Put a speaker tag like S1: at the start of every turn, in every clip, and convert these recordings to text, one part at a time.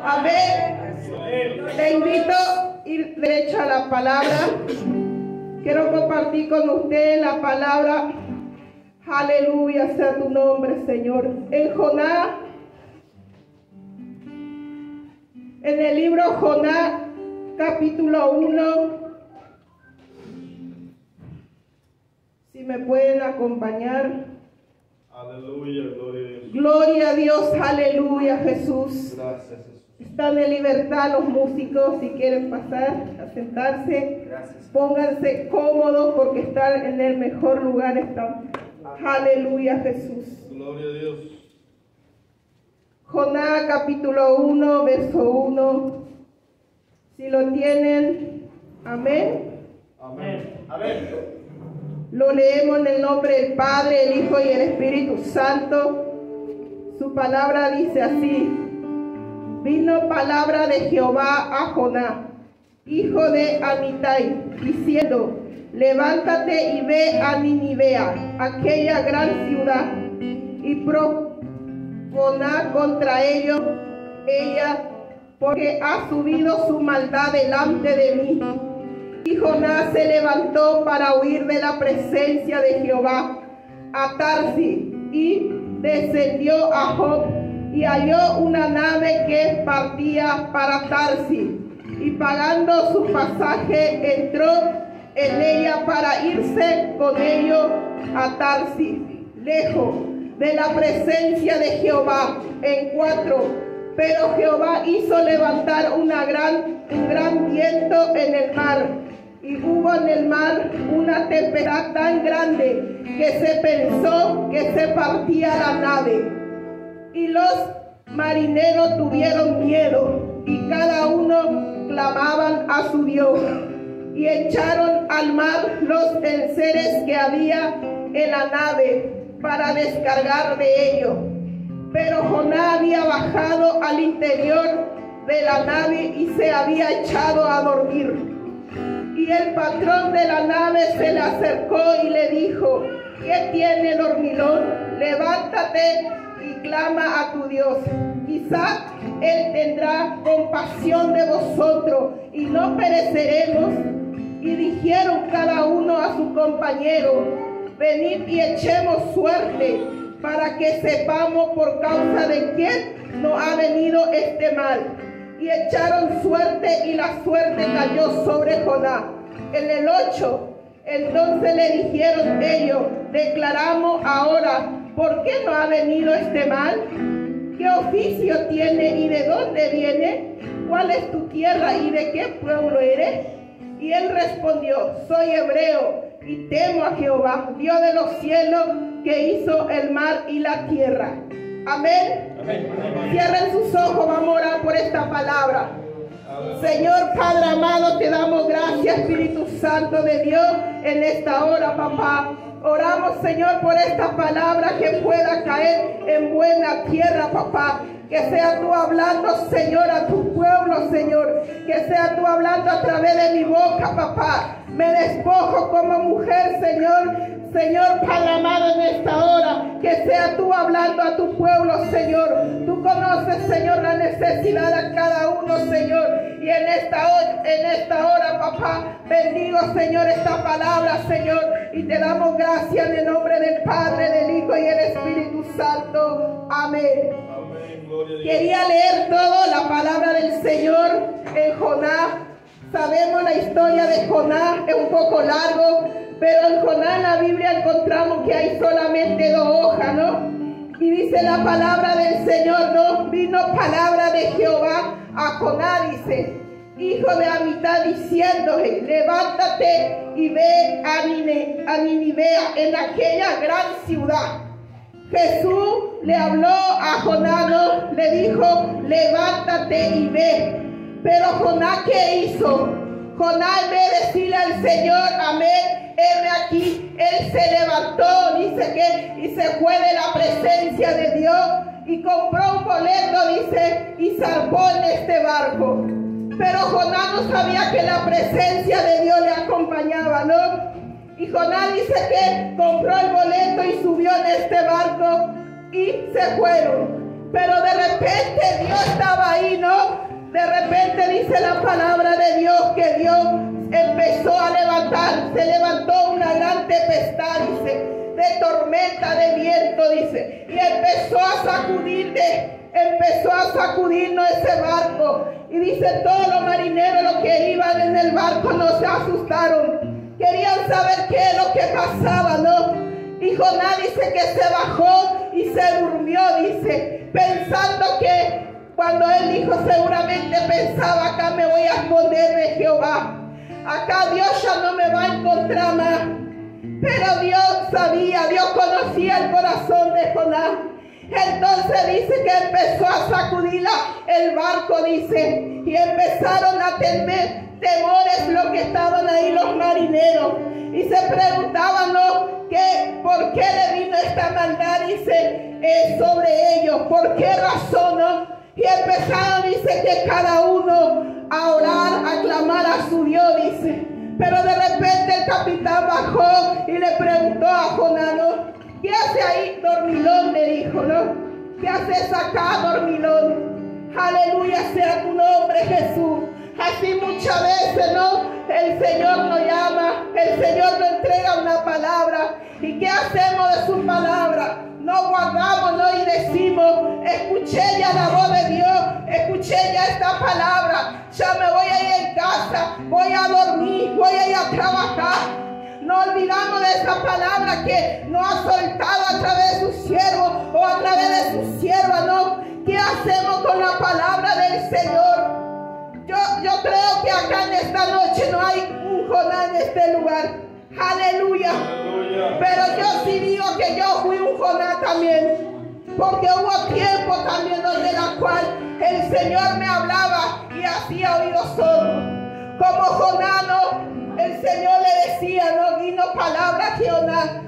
S1: Amén. Le invito a ir derecho a la palabra. Quiero compartir con usted la palabra. Aleluya sea tu nombre, Señor. En Jonás, en el libro Jonás, capítulo 1. Si me pueden acompañar.
S2: Aleluya, gloria a Dios.
S1: Gloria a Dios, aleluya, Jesús.
S2: Gracias, Jesús.
S1: Están en libertad los músicos, si quieren pasar a sentarse.
S2: Gracias.
S1: Pónganse cómodos porque están en el mejor lugar. Están. Aleluya, Jesús.
S2: Gloria a Dios.
S1: Jonás capítulo 1, verso 1. Si lo tienen, amén.
S2: Amén. Amén.
S1: Lo leemos en el nombre del Padre, el Hijo y el Espíritu Santo. Su palabra dice así: vino palabra de Jehová a Jonás, hijo de Amitai, diciendo: levántate y ve a Ninivea, aquella gran ciudad, y procona contra ella, porque ha subido su maldad delante de mí. Y Jonás se levantó para huir de la presencia de Jehová a Tarsis, y descendió a Job, y halló una nave que partía para Tarsis, y pagando su pasaje entró en ella para irse con ellos a Tarsis, lejos de la presencia de Jehová. En 4. Pero Jehová hizo levantar un gran viento en el mar, y hubo en el mar una tempestad tan grande que se pensó que se partía la nave. Y los marineros tuvieron miedo, y cada uno clamaban a su Dios, y echaron al mar los enseres que había en la nave para descargar de ellos. Pero Jonás había bajado al interior de la nave y se había echado a dormir. Y el patrón de la nave se le acercó y le dijo: ¿qué tiene, dormilón? Levántate y clama a tu Dios. Quizá Él tendrá compasión de vosotros y no pereceremos. Y dijeron cada uno a su compañero: venid y echemos suerte, para que sepamos por causa de quién nos ha venido este mal. Y echaron suerte, y la suerte cayó sobre Jonás. En el 8, entonces le dijeron ellos: declaramos ahora por qué nos ha venido este mal. ¿Qué oficio tiene y de dónde viene? ¿Cuál es tu tierra y de qué pueblo eres? Y él respondió: soy hebreo y temo a Jehová, Dios de los cielos, que hizo el mar y la tierra. Amén.
S2: Amén.
S1: Cierren sus ojos, vamos a orar por esta palabra. Señor Padre amado, te damos gracias, Espíritu Santo de Dios, en esta hora, papá. Oramos, Señor, por esta palabra que pueda caer en buena tierra, papá. Que sea tú hablando, Señor, a tu pueblo, Señor. Que sea tú hablando a través de mi boca, papá. Me despojo como mujer, Señor. Señor Padre amado, en esta hora, que sea tú hablando a tu pueblo, Señor. Tú conoces, Señor, la necesidad de cada uno, Señor. Y en esta hora, papá, bendigo, Señor, esta palabra, Señor. Y te damos gracias en el nombre del Padre, del Hijo y del Espíritu Santo. Amén.
S2: Amén. Gloria a Dios.
S1: Quería leer toda la palabra del Señor en Jonás. Sabemos la historia de Jonás, es un poco largo, pero en Jonás en la Biblia encontramos que hay solamente 2 hojas, ¿no? Y dice la palabra del Señor, ¿no? Vino palabra de Jehová a Jonás, dice, hijo de Amitai, diciéndole: levántate y ve a Ninivea, en aquella gran ciudad. Jesús le habló a Jonás, ¿no? Le dijo: levántate y ve. Pero Jonás, ¿qué hizo? Jonás, en vez de decirle al Señor: amén, heme aquí, él se levantó, dice que, y se fue de la presencia de Dios, y compró un boleto, dice, y zarpó en este barco. Pero Jonás no sabía que la presencia de Dios le acompañaba, ¿no? Y Jonás dice que compró el boleto y subió en este barco, y se fueron. Pero de repente Dios estaba ahí, ¿no? De repente dice la palabra de Dios que Dios empezó a levantar, se levantó una gran tempestad, dice, de tormenta, de viento, dice, y empezó a sacudirnos ese barco. Y dice, todos los marineros, los que iban en el barco, no se asustaron, querían saber qué es lo que pasaba, ¿no? Y Jonás dice que se bajó y se durmió, dice, pensando que cuando él dijo, seguramente pensaba, acá me voy a esconder de Jehová, acá Dios ya no me va a encontrar más. Pero Dios sabía, Dios conocía el corazón de Jonás. Entonces dice que empezó a sacudir el barco, dice, y empezaron a tener temores los que estaban ahí, los marineros, y se preguntaban, ¿no? ¿Por qué le vino esta maldad? Dice, sobre ellos, ¿por qué razón? ¿No? Y empezaron, dice, que cada uno a orar, a clamar a su Dios, dice. Pero de repente el capitán bajó y le preguntó a Jonás, ¿no? ¿Qué hace ahí, dormilón? Le dijo, ¿no? ¿Qué haces acá, dormilón? Aleluya sea tu nombre, Jesús. Así muchas veces, ¿no? El Señor nos llama, el Señor nos entrega una palabra. ¿Y qué hacemos de su palabra? No guardamos, ¿no? Y decimos, escuché ya la voz de Dios, escuché ya esta palabra, ya me voy a ir en casa, voy a dormir, voy a ir a trabajar. No olvidamos de esa palabra que nos ha soltado a través de sus siervos o a través de sus siervas, ¿no? ¿Qué hacemos con la palabra del Señor? Yo creo que acá en esta noche no hay un Jonás en este lugar. Aleluya. Pero yo sí digo que yo fui un Jonás también, porque hubo tiempo también donde la cual el Señor me hablaba y hacía oídos sordos. Como Jonás, ¿no? El Señor le decía, no vino palabra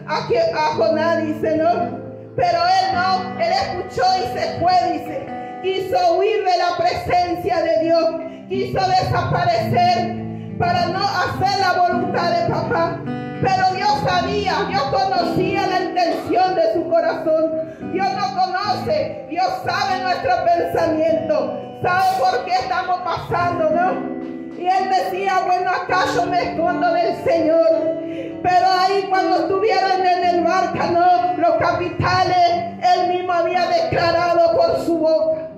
S1: a Jonás, dice, ¿no? Pero él no, él escuchó y se fue, dice. Quiso huir de la presencia de Dios, quiso desaparecer para no hacer la voluntad de papá. Pero Dios sabía, Dios conocía la intención de su corazón. Dios nos conoce, Dios sabe nuestro pensamiento, sabe por qué estamos pasando, ¿no? Y él decía, bueno, acá yo me escondo del Señor. Pero ahí cuando estuvieron en el barco, ¿no? Los capitanes, él mismo había declarado por su boca.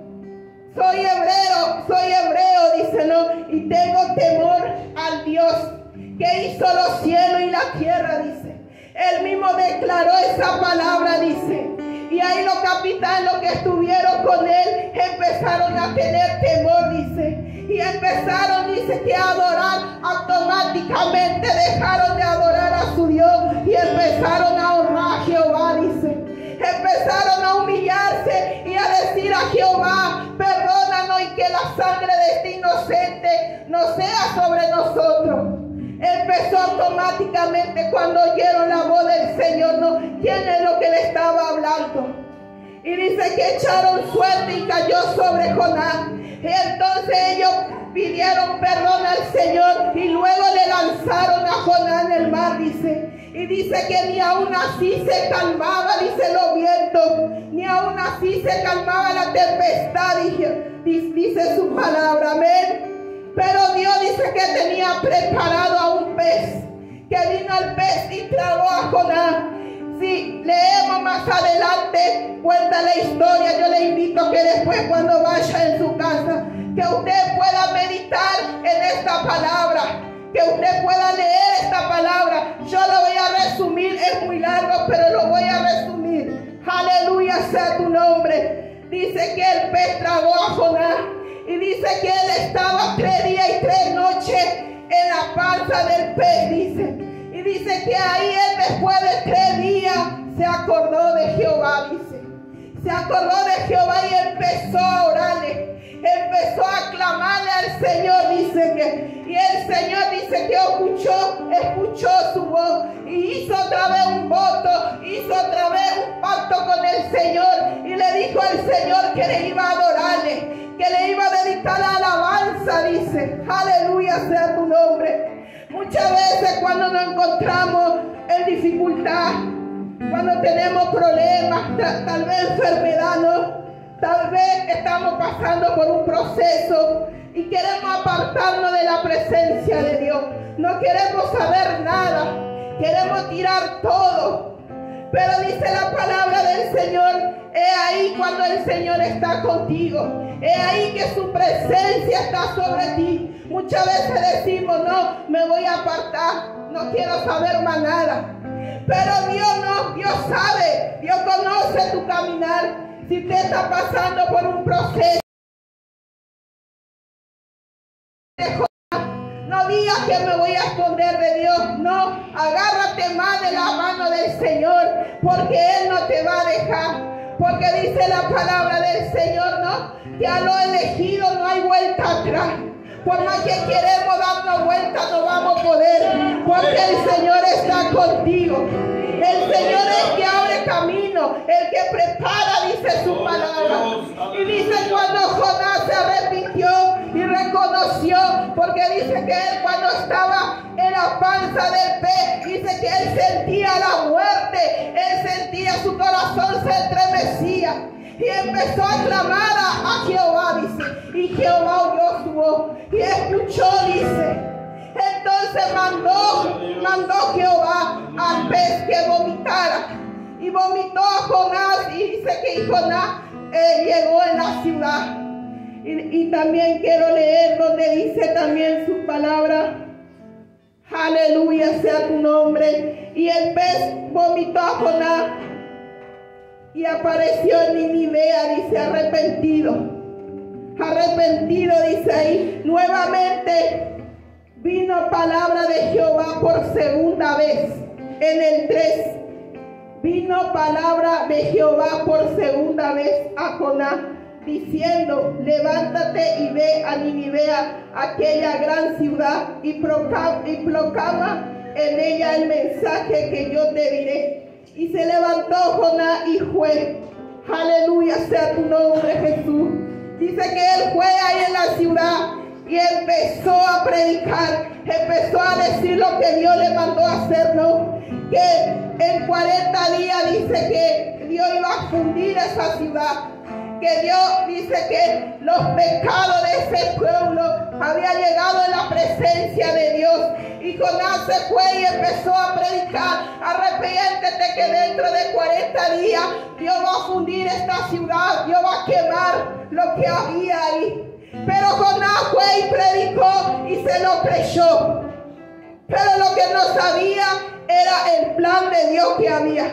S1: Soy hebreo, dice, ¿no? Y tengo temor al Dios que hizo los cielos y la tierra, dice. Él mismo declaró esa palabra, dice. Y ahí los capitanes, los que estuvieron con él, empezaron a tener temor, dice. Y empezaron, dice, que a adorar, automáticamente dejaron de adorar a su Dios y empezaron a honrar a Jehová, dice. Empezaron a humillarse y a decir a Jehová, perdónanos y que la sangre de este inocente no sea sobre nosotros. Empezó automáticamente cuando oyeron la voz del Señor, ¿no? ¿Quién es lo que le estaba hablando? Y dice que echaron suerte y cayó sobre Jonás. Y entonces ellos pidieron perdón al Señor y luego le lanzaron a Jonás en el mar, dice. Y dice que ni aún así se calmaba, dice, los vientos, ni aún así se calmaba la tempestad, dice su palabra, amén. Pero Dios dice que tenía preparado a un pez, que vino el pez y tragó a Jonás. Si leemos más adelante, cuenta la historia. Yo le invito que después, cuando vaya en su casa, que usted pueda meditar en esta palabra, que usted pueda leer esta palabra. Yo lo voy a resumir, es muy largo, pero lo voy a resumir. Aleluya sea tu nombre. Dice que el pez tragó a Jonás. Y dice que él estaba 3 días y 3 noches en la panza del pez, dice. Y dice que ahí él, después de 3 días, se acordó de Jehová, dice. Se acordó de Jehová y empezó a orarle. Empezó a clamarle al Señor, dice que. Y el Señor dice que escuchó su voz. Y hizo otra vez un voto, hizo otra vez un pacto con el Señor. Y le dijo al Señor que le iba a adorarle, que le iba a dedicar la alabanza, dice. Aleluya sea tu nombre. Muchas veces cuando nos encontramos en dificultad, cuando tenemos problemas, tal vez enfermedad, ¿no? Tal vez estamos pasando por un proceso y queremos apartarnos de la presencia de Dios. No queremos saber nada. Queremos tirar todo. Pero dice la palabra del Señor, he ahí cuando el Señor está contigo. He ahí que su presencia está sobre ti. Muchas veces decimos, no, me voy a apartar. No quiero saber más nada. Pero Dios no, Dios sabe. Dios conoce tu caminar. Si usted está pasando por un proceso, no digas que me voy a esconder de Dios. No, agárrate más de la mano del Señor, porque Él no te va a dejar. Porque dice la palabra del Señor, ¿no? Que a lo elegido no hay vuelta atrás. Por más que queremos darnos vuelta, no vamos a poder, porque el Señor está contigo. El Señor es el que abre camino, el que prepara, dice su palabra. Y dice cuando Jonás se arrepintió y reconoció, porque dice que él cuando estaba en la panza del pez, dice que él sentía la muerte, él sentía su corazón se estremecía. Y empezó a clamar a Jehová, dice, y Jehová oyó su voz y escuchó, dice. Entonces mandó Jehová al pez que vomitara. Y vomitó a Jonás. Y dice que Jonás llegó en la ciudad. Y también quiero leer donde dice también su palabra. Aleluya sea tu nombre. Y el pez vomitó a Jonás. Y apareció en Ninivea, dice, arrepentido. Arrepentido, dice ahí. Nuevamente vino palabra de Jehová por segunda vez. En el 3. Vino palabra de Jehová por segunda vez a Jonás, diciendo, levántate y ve a Ninivea, aquella gran ciudad, y proclama en ella el mensaje que yo te diré. Y se levantó Jonás y fue. Aleluya sea tu nombre, Jesús. Dice que él fue ahí en la ciudad y empezó a predicar, empezó a decir lo que Dios le mandó a hacer, ¿no? Que en 40 días dice que Dios iba a fundir esa ciudad. Que Dios dice que los pecados de ese pueblo había llegado en la presencia de Dios. Y Jonás se fue y empezó a predicar, arrepiéntete que dentro de 40 días Dios va a fundir esta ciudad, Dios va a quemar lo que había ahí. Pero Jonás fue y predicó y se lo creyó. Pero lo que no sabía era el plan de Dios que había.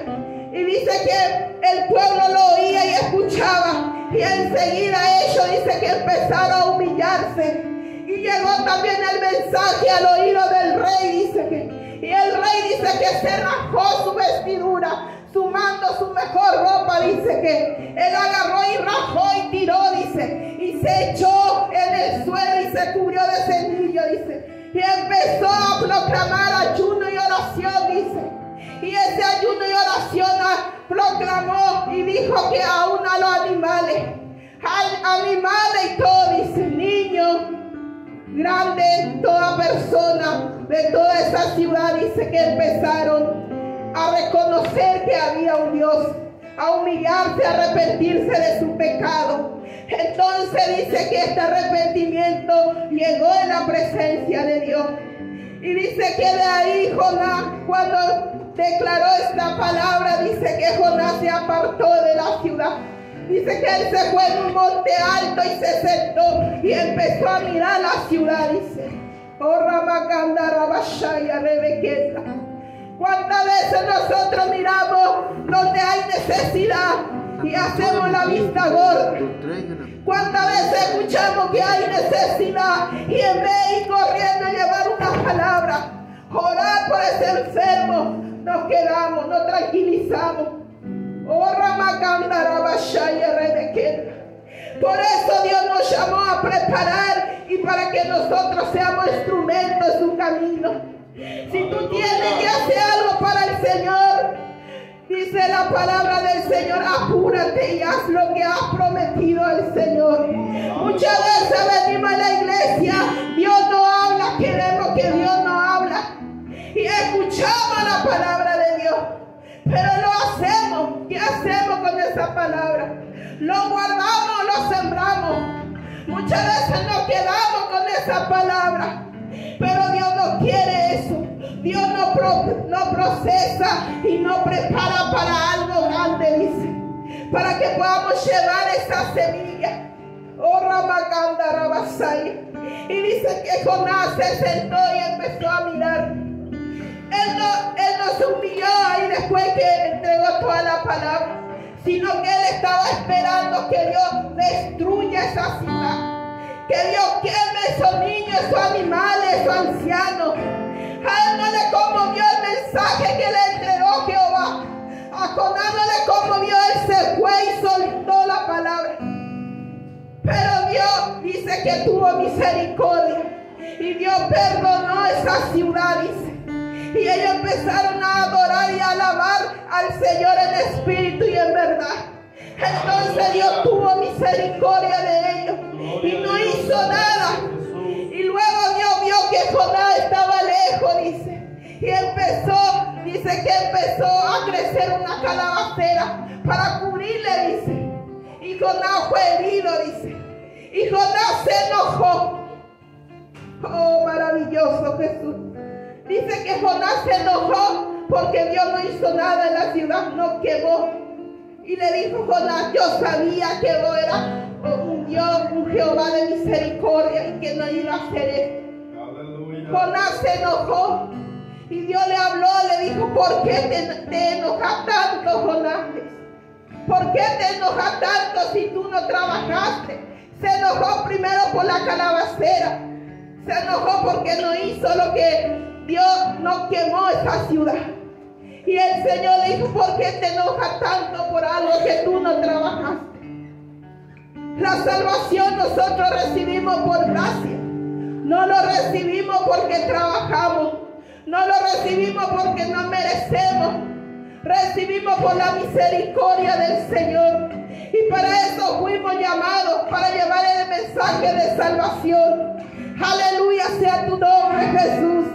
S1: Y dice que el pueblo lo oía y escuchaba. Y enseguida ellos dice que empezaron a humillarse. Y llegó también el mensaje al oído del rey. Dice que, y el rey dice que se rajó su vestidura, su manto, su mejor ropa. Dice que él agarró y rajó y tiró, dice. Y se echó en el suelo y se cubrió de cenizo, dice. Y empezó a proclamar ayuno y oración, dice. Y ese ayuno y oración proclamó y dijo que aún a los animales y todo, dice, niños, grandes, toda persona de toda esa ciudad, dice que empezaron a reconocer que había un Dios, a humillarse, a arrepentirse de su pecado. Entonces dice que este arrepentimiento llegó en la presencia de Dios. Y dice que de ahí Jonás, cuando declaró esta palabra, dice que Jonás se apartó de la ciudad. Dice que él se fue en un monte alto y se sentó y empezó a mirar la ciudad, dice. Oh, Ramacanda, Rabashaya, Rebequeta. ¿Cuántas veces nosotros miramos donde hay necesidad y hacemos la vista gorda? ¿Cuántas veces escuchamos que hay necesidad y en vez de ir corriendo a llevar una palabra, orar por ese enfermo, nos quedamos, nos tranquilizamos? Oh, Ramacanda, Rabashaya, Rebequeta. Por eso Dios nos llamó a preparar y para que nosotros seamos instrumentos en su camino. Si tú tienes que hacer algo para el Señor, dice la palabra del Señor, apúrate y haz lo que has prometido al Señor. Muchas veces venimos a la iglesia, Dios no habla, queremos que Dios nos habla y escuchamos la palabra de Dios, pero lo hacemos hacemos? ¿Qué hacemos con esa palabra? ¿Lo guardamos o lo sembramos? Muchas veces nos quedamos con esa palabra, pero Dios no quiere eso. Dios no procesa y no prepara para algo grande, dice, para que podamos llevar esa semilla. Oh, Ramacanda Rabasaya. Y dice que Jonás se sentó y empezó a mirar. Él no se humilló ahí después que entregó toda la palabra, sino que él estaba esperando que Dios destruya esa ciudad, que Dios queme esos niños, esos animales, esos ancianos. A él no le conmovió el mensaje que le entregó Jehová. A Jonás no le conmovió, él se fue y soltó la palabra. Pero Dios dice que tuvo misericordia y Dios perdonó esa ciudad, dice. Y ellos empezaron a adorar y a alabar al Señor en espíritu y en verdad. Entonces Dios tuvo misericordia de ellos y no hizo nada. Y luego Dios vio que Jonás estaba lejos, dice. Y dice que empezó a crecer una calabacera para cubrirle, dice. Y Jonás fue herido, dice. Y Jonás se enojó. Oh, maravilloso Jesús. Dice que Jonás se enojó porque Dios no hizo nada en la ciudad, no quemó. Y le dijo Jonás, yo sabía que vos eras un Dios, un Jehová de misericordia y que no iba a hacer esto. Aleluya. Jonás se enojó y Dios le habló, le dijo, ¿por qué te enojas tanto, Jonás? ¿Por qué te enojas tanto si tú no trabajaste? Se enojó primero por la calabacera. Se enojó porque no hizo lo que Dios no quemó esa ciudad. Y el Señor le dijo, ¿por qué te enojas tanto por algo que tú no trabajaste? La salvación nosotros recibimos por gracia. No lo recibimos porque trabajamos. No lo recibimos porque no merecemos. Recibimos por la misericordia del Señor. Y para eso fuimos llamados, para llevar el mensaje de salvación. Aleluya sea tu nombre, Jesús.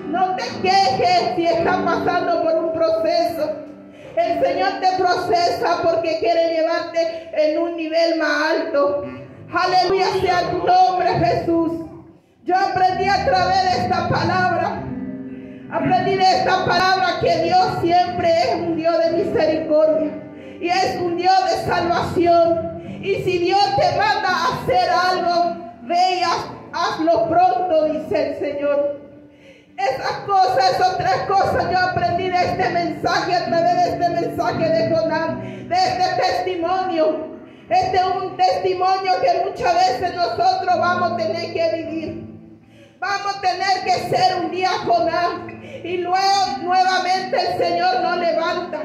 S1: No te quejes si estás pasando por un proceso. El Señor te procesa porque quiere llevarte en un nivel más alto. Aleluya sea tu nombre, Jesús. Yo aprendí a través de esta palabra. Aprendí de esta palabra que Dios siempre es un Dios de misericordia. Y es un Dios de salvación. Y si Dios te manda a hacer algo, ve y hazlo pronto, dice el Señor. Esas cosas, esas tres cosas yo aprendí de este mensaje, a través de este mensaje de Jonás, de este testimonio. Este es un testimonio que muchas veces nosotros vamos a tener que vivir. Vamos a tener que ser un día Jonás. Y luego nuevamente el Señor nos levanta.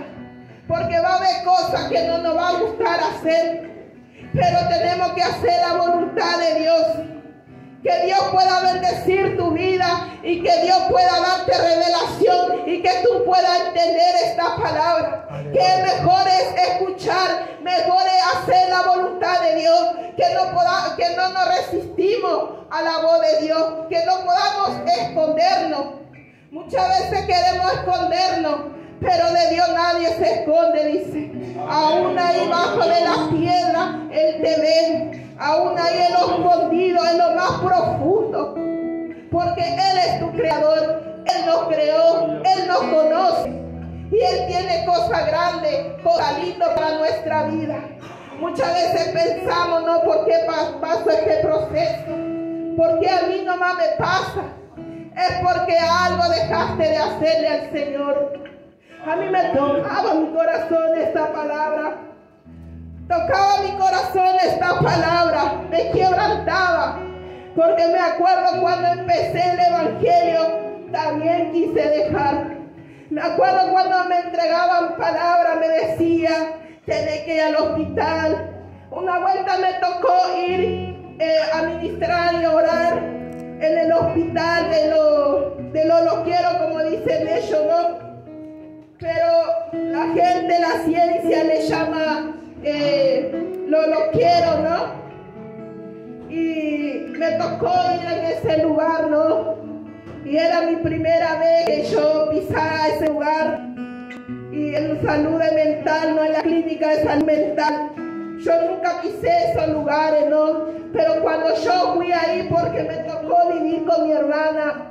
S1: Porque va a haber cosas que no nos va a gustar hacer. Pero tenemos que hacer la voluntad de Dios. Que Dios pueda bendecir tu vida y que Dios pueda darte revelación y que tú puedas entender esta palabra. Que mejor es escuchar, mejor es hacer la voluntad de Dios. Que no nos resistimos a la voz de Dios. Que no podamos escondernos. Muchas veces queremos escondernos, pero de Dios nadie se esconde, dice. Aún ahí bajo de la piedra Él te ve. Aún ahí en lo escondido, en lo más profundo. Porque Él es tu creador. Él nos creó, Él nos conoce. Y Él tiene cosas grandes, cosas lindas para nuestra vida. Muchas veces pensamos, no, ¿por qué paso este proceso? ¿Por qué a mí nomás me pasa? Es porque algo dejaste de hacerle al Señor. A mí me tocaba mi corazón esta palabra. Tocaba mi corazón esta palabra. Me quebrantaba. Porque me acuerdo cuando empecé el evangelio, también quise dejar. Me acuerdo cuando me entregaban palabras, me decía, tenés que ir al hospital. Una vuelta me tocó ir a ministrar y orar en el hospital de lo quiero, como dicen ellos, ¿no? Pero la gente, la ciencia le llama lo quiero, ¿no? Y me tocó ir en ese lugar, ¿no? Y era mi primera vez que yo pisara ese lugar. Y en salud mental, no en la clínica de salud mental. Yo nunca quise esos lugares, ¿no? Pero cuando yo fui ahí, porque me tocó vivir con mi hermana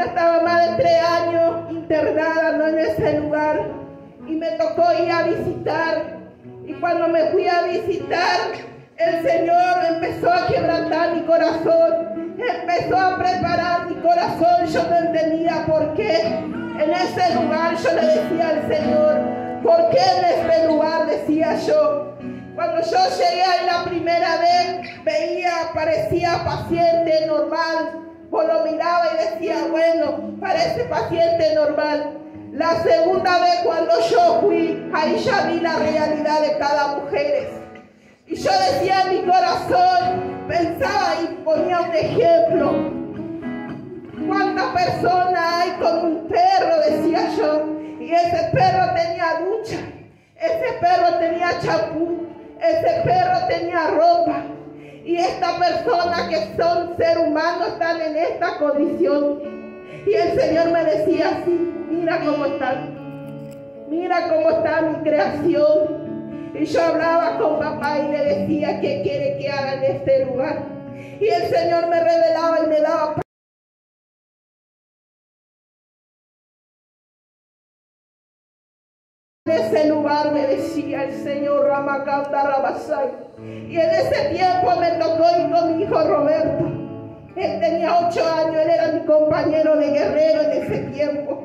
S1: estaba más de 3 años internada, ¿no? En ese lugar, y me tocó ir a visitar. Y cuando me fui a visitar, el Señor empezó a quebrantar mi corazón, empezó a preparar mi corazón. Yo no entendía por qué en ese lugar. Yo le decía al Señor, ¿por qué en este lugar? Decía yo. Cuando yo llegué ahí la primera vez, parecía paciente normal. Pues lo miraba y decía, bueno, parece paciente normal. La segunda vez cuando yo fui, ahí ya vi la realidad de cada mujer. Y yo decía en mi corazón, pensaba y ponía un ejemplo. ¿Cuántas personas hay con un perro? Decía yo. Y ese perro tenía ducha, ese perro tenía champú, ese perro tenía ropa. Y estas personas que son seres humanos están en esta condición. Y el Señor me decía así, mira cómo está mi creación. Y yo hablaba con papá y le decía, ¿qué quiere que haga en este lugar? Y el Señor me revelaba y me daba paz. En ese lugar me decía el Señor, Ramakanda Rabasai. Y en ese tiempo me tocó ir con mi hijo Roberto. Él tenía 8 años, él era mi compañero de guerrero en ese tiempo.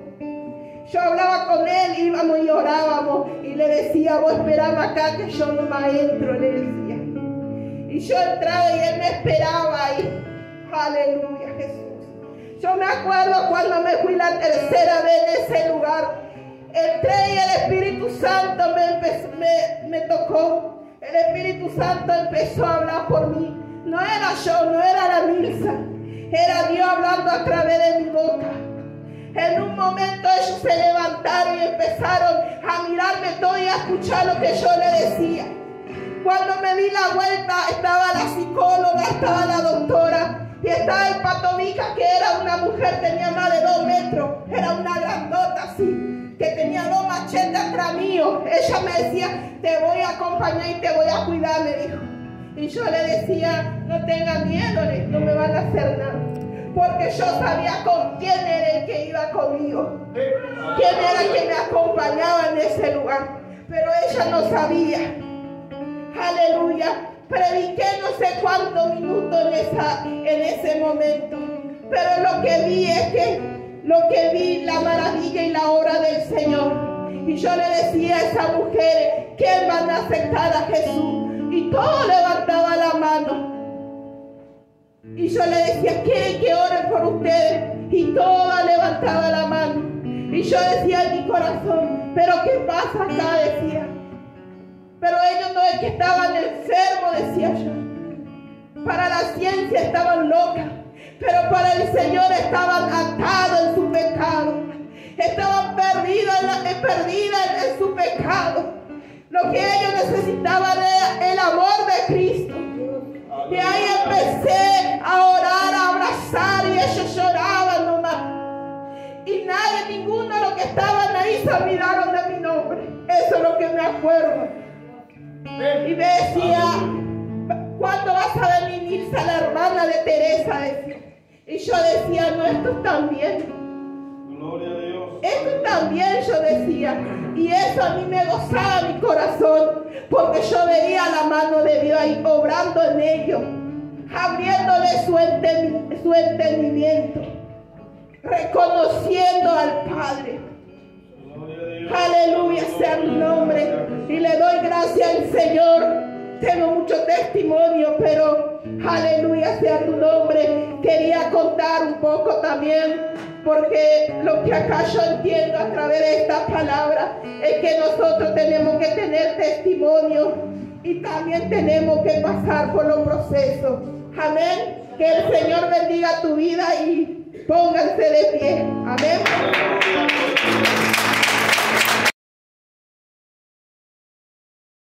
S1: Yo hablaba con él, íbamos y orábamos. Y le decía, vos esperame acá que yo no me entro, le decía. Y yo entraba y él me esperaba ahí. Aleluya, Jesús. Yo me acuerdo cuando me fui la tercera vez en ese lugar. Entré y el Espíritu Santo me tocó. El Espíritu Santo empezó a hablar por mí. No era yo, no era la Nilsa. Era Dios hablando a través de mi boca. En un momento ellos se levantaron y empezaron a mirarme todo y a escuchar lo que yo le decía. Cuando me di la vuelta estaba la psicóloga, estaba la doctora y estaba el Patovica, que era una mujer, tenía más de 2 metros. Era una grandota así, que tenía 2 machetes atrás mío. Ella me decía, te voy a acompañar y te voy a cuidar, me dijo. Y yo le decía, no tengan miedo, no me van a hacer nada. Porque yo sabía con quién era el que iba conmigo. Quién era el que me acompañaba en ese lugar. Pero ella no sabía. Aleluya. Prediqué no sé cuántos minutos en ese momento. Pero lo que vi la maravilla y la obra del Señor. Y yo le decía a esas mujeres, ¿quién van a aceptar a Jesús? Y todos levantaban la mano. Y yo le decía, ¿quieren que oren por ustedes? Y todas levantaban la mano. Y yo decía en mi corazón, ¿pero qué pasa acá? Decía. Pero ellos no es que estaban enfermos, decía yo. Para la ciencia estaban locas. Pero para el Señor estaban atados en su pecado. Estaban perdidas en su pecado. Lo que ellos necesitaban era el amor de Cristo. Y ahí empecé a orar, a abrazar, y ellos lloraban nomás. Y ninguno de los que estaban ahí se olvidaron de mi nombre. Eso es lo que me acuerdo. Y me decía, ¿cuándo vas a venir, Nilsa, la hermana de Teresa? Decía. Y yo decía, no, esto también.
S2: Gloria a Dios.
S1: Esto también, yo decía. Y eso a mí me gozaba mi corazón, porque yo veía la mano de Dios ahí obrando en ellos, abriéndole su entendimiento, reconociendo al Padre. Aleluya sea mi nombre. Y le doy gracias al Señor. Tengo mucho testimonio, pero aleluya sea tu nombre. Quería contar un poco también, porque lo que acá yo entiendo a través de esta palabra es que nosotros tenemos que tener testimonio y también tenemos que pasar por los procesos. Amén. Que el Señor bendiga tu vida y pónganse de pie. Amén.